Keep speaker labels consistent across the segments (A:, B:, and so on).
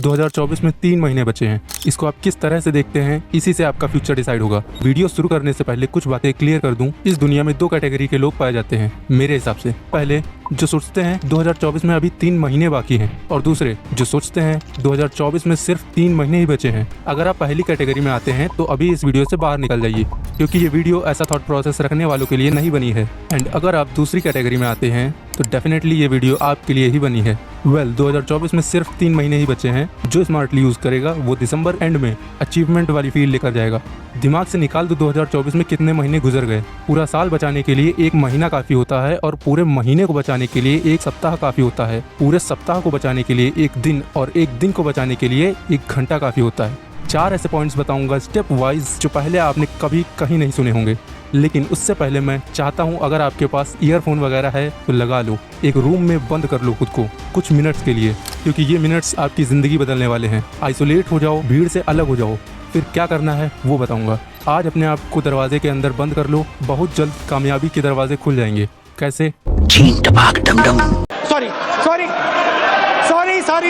A: 2024 में 3 महीने बचे हैं। इसको आप किस तरह से देखते हैं, इसी से आपका फ्यूचर डिसाइड होगा। वीडियो शुरू करने से पहले कुछ बातें क्लियर कर दूं। इस दुनिया में 2 कैटेगरी के लोग पाए जाते हैं मेरे हिसाब से। पहले जो सोचते हैं 2024 में अभी 3 महीने बाकी हैं, और दूसरे जो सोचते हैं 2024 में सिर्फ 3 महीने ही बचे हैं। अगर आप पहली कैटेगरी में आते हैं तो अभी इस वीडियो से बाहर निकल जाइए, क्योंकि ये वीडियो ऐसा थॉट प्रोसेस रखने वालों के लिए नहीं बनी है। एंड अगर आप दूसरी कैटेगरी में आते हैं तो डेफिनेटली ये वीडियो आपके लिए ही बनी है। 2024 में सिर्फ 3 महीने ही बचे हैं। जो स्मार्टली यूज करेगा वो दिसंबर एंड में अचीवमेंट वाली फील लेकर जाएगा। दिमाग से निकाल दो 2024 में कितने महीने गुजर गए। पूरा साल बचाने के लिए 1 महीना काफी होता है, और पूरे महीने को बचाने के लिए 1 सप्ताह काफी होता है। पूरे सप्ताह को बचाने के लिए 1 दिन, और 1 दिन को बचाने के लिए 1 घंटा काफी होता है। 4 ऐसे पॉइंट्स बताऊंगा स्टेप वाइज जो पहले आपने कभी कहीं नहीं सुने होंगे। लेकिन उससे पहले मैं चाहता हूं, अगर आपके पास ईयरफोन वगैरह है तो लगा लो, एक रूम में बंद कर लो खुद को कुछ मिनट्स के लिए, क्योंकि ये मिनट्स आपकी ज़िंदगी बदलने वाले हैं। आइसोलेट हो जाओ, भीड़ से अलग हो जाओ, फिर क्या करना है वो बताऊंगा। आज अपने आप को दरवाजे के अंदर बंद कर लो, बहुत जल्द कामयाबी के दरवाजे खुल जाएंगे। कैसे?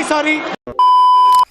A: Sorry.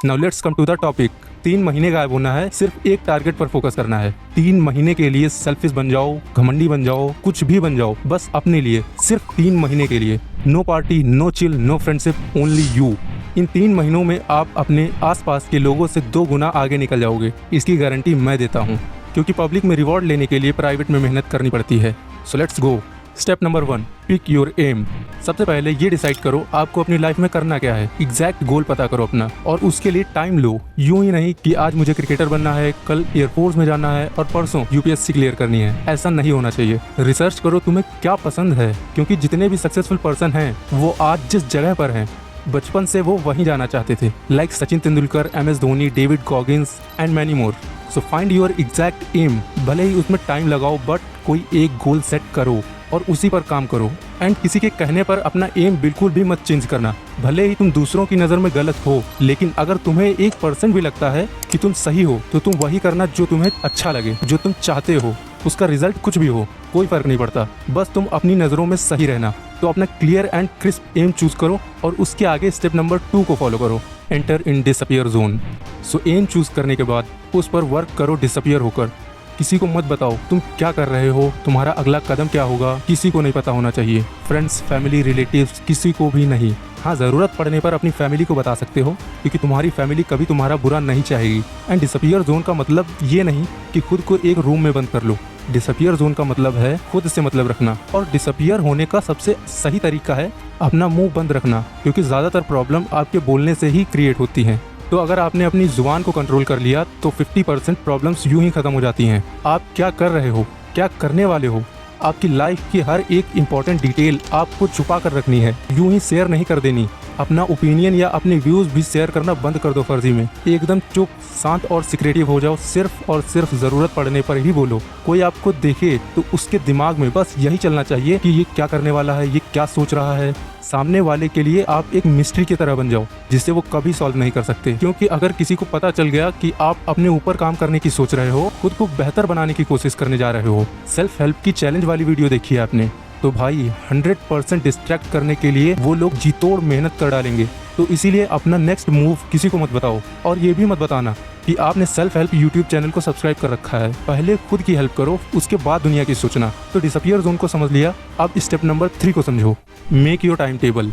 A: Now let's come to the topic. 3 महीने गायब होना है, सिर्फ एक टारगेट पर फोकस करना है। 3 महीने के लिए सेल्फिश बन जाओ, घमंडी बन जाओ, कुछ भी बन जाओ, बस अपने लिए, सिर्फ 3 महीने के लिए। No party, no chill, no friendship, only you. इन 3 महीनों में आप अपने आसपास के लोगों से 2 गुना आगे निकल जाओगे, इसकी गारंटी मैं देता हूँ, क्योंकि पब्लिक में रिवॉर्ड लेने के लिए प्राइवेट में मेहनत करनी पड़ती है। So let's go. Step number 1, pick your aim. सबसे पहले ये डिसाइड करो आपको अपनी लाइफ में करना क्या है। एग्जैक्ट गोल पता करो अपना, और उसके लिए टाइम लो। यूं ही नहीं कि आज मुझे क्रिकेटर बनना है, कल एयरफोर्स में जाना है, और परसों यूपीएससी क्लियर करनी है। ऐसा नहीं होना चाहिए। रिसर्च करो तुम्हें क्या पसंद है, क्योंकि जितने भी सक्सेसफुल पर्सन हैं वो आज जिस जगह पर हैं बचपन से वो वहीं जाना चाहते थे। Like Sachin Tendulkar, MS Dhoni, David Goggins and many more. So find your exact aim. भले ही उसमें टाइम लगाओ, बट कोई एक गोल सेट करो और उसी पर काम करो। एंड किसी के कहने पर अपना एम बिल्कुल भी मत चेंज करना। भले ही तुम दूसरों की नज़र में गलत हो, लेकिन अगर तुम्हें 1% भी लगता है कि तुम सही हो तो तुम वही करना जो तुम्हें अच्छा लगे, जो तुम चाहते हो। उसका रिजल्ट कुछ भी हो, कोई फर्क नहीं पड़ता, बस तुम अपनी नज़रों में सही रहना। तो अपना clear and crisp aim choose करो, और उसके आगे स्टेप नंबर 2 को फॉलो करो। Enter in disappear zone. So aim choose करने के बाद उस पर वर्क करो डिसअपियर होकर। किसी को मत बताओ तुम क्या कर रहे हो, तुम्हारा अगला कदम क्या होगा, किसी को नहीं पता होना चाहिए। फ्रेंड्स, फैमिली, रिलेटिव्स, किसी को भी नहीं। हाँ, ज़रूरत पड़ने पर अपनी फैमिली को बता सकते हो, क्योंकि तुम्हारी फैमिली कभी तुम्हारा बुरा नहीं चाहेगी। एंड डिसअपियर जोन का मतलब ये नहीं कि खुद को एक रूम में बंद कर लो। डिसअपियर जोन का मतलब है खुद से मतलब रखना, और डिसअपियर होने का सबसे सही तरीका है अपना मुंह बंद रखना, क्योंकि ज़्यादातर प्रॉब्लम आपके बोलने से ही क्रिएट होती हैं। तो अगर आपने अपनी जुबान को कंट्रोल कर लिया तो 50% प्रॉब्लम्स यूं ही खत्म हो जाती हैं। आप क्या कर रहे हो, क्या करने वाले हो, आपकी लाइफ की हर एक इम्पॉर्टेंट डिटेल आपको छुपा कर रखनी है, यूं ही शेयर नहीं कर देनी। अपना ओपिनियन या अपने व्यूज़ भी शेयर करना बंद कर दो फर्जी में। एकदम चुप, शांत और सिक्रेटिव हो जाओ। सिर्फ और सिर्फ ज़रूरत पड़ने पर ही बोलो। कोई आपको देखे तो उसके दिमाग में बस यही चलना चाहिए कि ये क्या करने वाला है, ये क्या सोच रहा है। सामने वाले के लिए आप एक मिस्ट्री की तरह बन जाओ, जिससे वो कभी सॉल्व नहीं कर सकते। क्योंकि अगर किसी को पता चल गया कि आप अपने ऊपर काम करने की सोच रहे हो, खुद को बेहतर बनाने की कोशिश करने जा रहे हो, सेल्फ हेल्प की चैलेंज वाली वीडियो देखी है आपने, तो भाई 100% डिस्ट्रैक्ट करने के लिए वो लोग जी तोड़ मेहनत कर डालेंगे। तो इसीलिए अपना नेक्स्ट मूव किसी को मत बताओ, और ये भी मत बताना कि आपने सेल्फ हेल्प यूट्यूब चैनल को सब्सक्राइब कर रखा है। पहले खुद की हेल्प करो, उसके बाद दुनिया की सोचना। तो डिसअपियर जोन को समझ लिया, अब स्टेप नंबर 3 को समझो। Make your time table.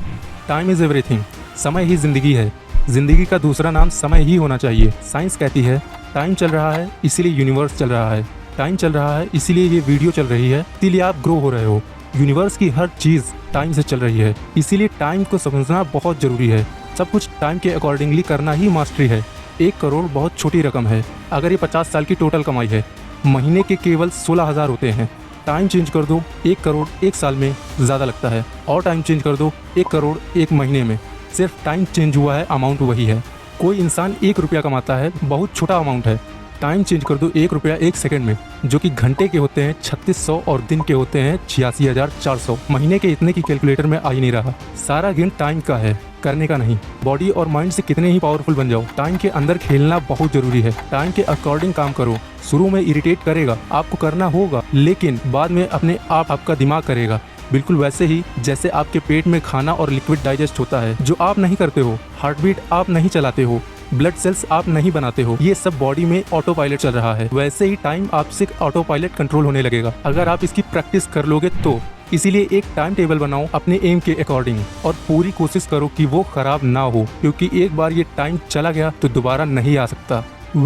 A: Time is everything. समय ही जिंदगी है। जिंदगी का दूसरा नाम समय ही होना चाहिए। साइंस कहती है टाइम चल रहा है इसीलिए यूनिवर्स चल रहा है। टाइम चल रहा है इसीलिए ये वीडियो चल रही है, इसीलिए आप ग्रो हो रहे हो। यूनिवर्स की हर चीज़ टाइम से चल रही है, इसीलिए टाइम को समझना बहुत ज़रूरी है। सब कुछ टाइम के अकॉर्डिंगली करना ही मास्टरी है। 1 करोड़ बहुत छोटी रकम है अगर ये 50 साल की टोटल कमाई है। महीने के केवल 16,000 होते हैं। टाइम चेंज कर दो, 1 करोड़ 1 साल में ज़्यादा लगता है, और टाइम चेंज कर दो 1 करोड़ 1 महीने में। सिर्फ टाइम चेंज हुआ है, अमाउंट वही है। कोई इंसान 1 रुपया कमाता है, बहुत छोटा अमाउंट है। टाइम चेंज कर दो 1 रुपया 1 सेकंड में, जो कि घंटे के होते हैं 3600 और दिन के होते हैं 86,400। महीने के इतने की कैलकुलेटर में आ ही नहीं रहा। सारा गेम टाइम का है, करने का नहीं। बॉडी और माइंड से कितने ही पावरफुल बन जाओ, टाइम के अंदर खेलना बहुत जरूरी है। टाइम के अकॉर्डिंग काम करो। शुरू में इरिटेट करेगा, आपको करना होगा, लेकिन बाद में अपने आप आपका दिमाग करेगा। बिल्कुल वैसे ही जैसे आपके पेट में खाना और लिक्विड डाइजेस्ट होता है, जो आप नहीं करते हो। हार्ट बीट आप नहीं चलाते हो, ब्लड सेल्स आप नहीं बनाते हो, ये सब बॉडी में ऑटो पायलट चल रहा है। वैसे ही टाइम आपसे ऑटो पायलट कंट्रोल होने लगेगा अगर आप इसकी प्रैक्टिस कर लोगे तो। इसीलिए एक टाइम टेबल बनाओ अपने एम के अकॉर्डिंग और पूरी कोशिश करो कि वो खराब ना हो, क्योंकि एक बार ये टाइम चला गया तो दोबारा नहीं आ सकता।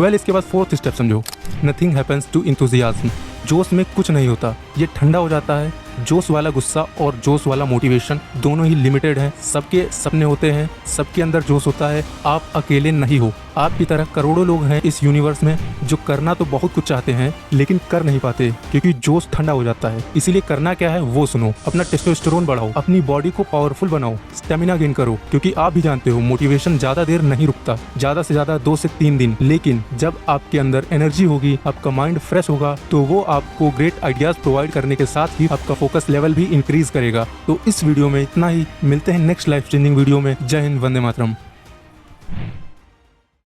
A: इसके बाद फोर्थ स्टेप समझो, नथिंग हैपेंस टू इंथुजियाज्म। जोश में कुछ नहीं होता, ये ठंडा हो जाता है। जोश वाला गुस्सा और जोश वाला मोटिवेशन दोनों ही लिमिटेड हैं। सबके सपने होते हैं, सबके अंदर जोश होता है। आप अकेले नहीं हो, आपकी तरह करोड़ों लोग हैं इस यूनिवर्स में जो करना तो बहुत कुछ चाहते हैं लेकिन कर नहीं पाते क्योंकि जोश ठंडा हो जाता है। इसीलिए करना क्या है वो सुनो, अपना टेस्टोस्टेरोन बढ़ाओ, अपनी बॉडी को पावरफुल बनाओ, स्टेमिना गेन करो, क्योंकि आप भी जानते हो मोटिवेशन ज्यादा देर नहीं रुकता, ज्यादा से ज्यादा 2 से 3 दिन। लेकिन जब आपके अंदर एनर्जी होगी, आपका माइंड फ्रेश होगा, तो वो आपको ग्रेट आइडियाज प्रोवाइड करने के साथ ही आपका फोकस लेवल भी इंक्रीज करेगा। तो इस वीडियो में इतना ही, मिलते हैं नेक्स्ट लाइफ चेंजिंग वीडियो में। जय हिंद, वंदे मातरम।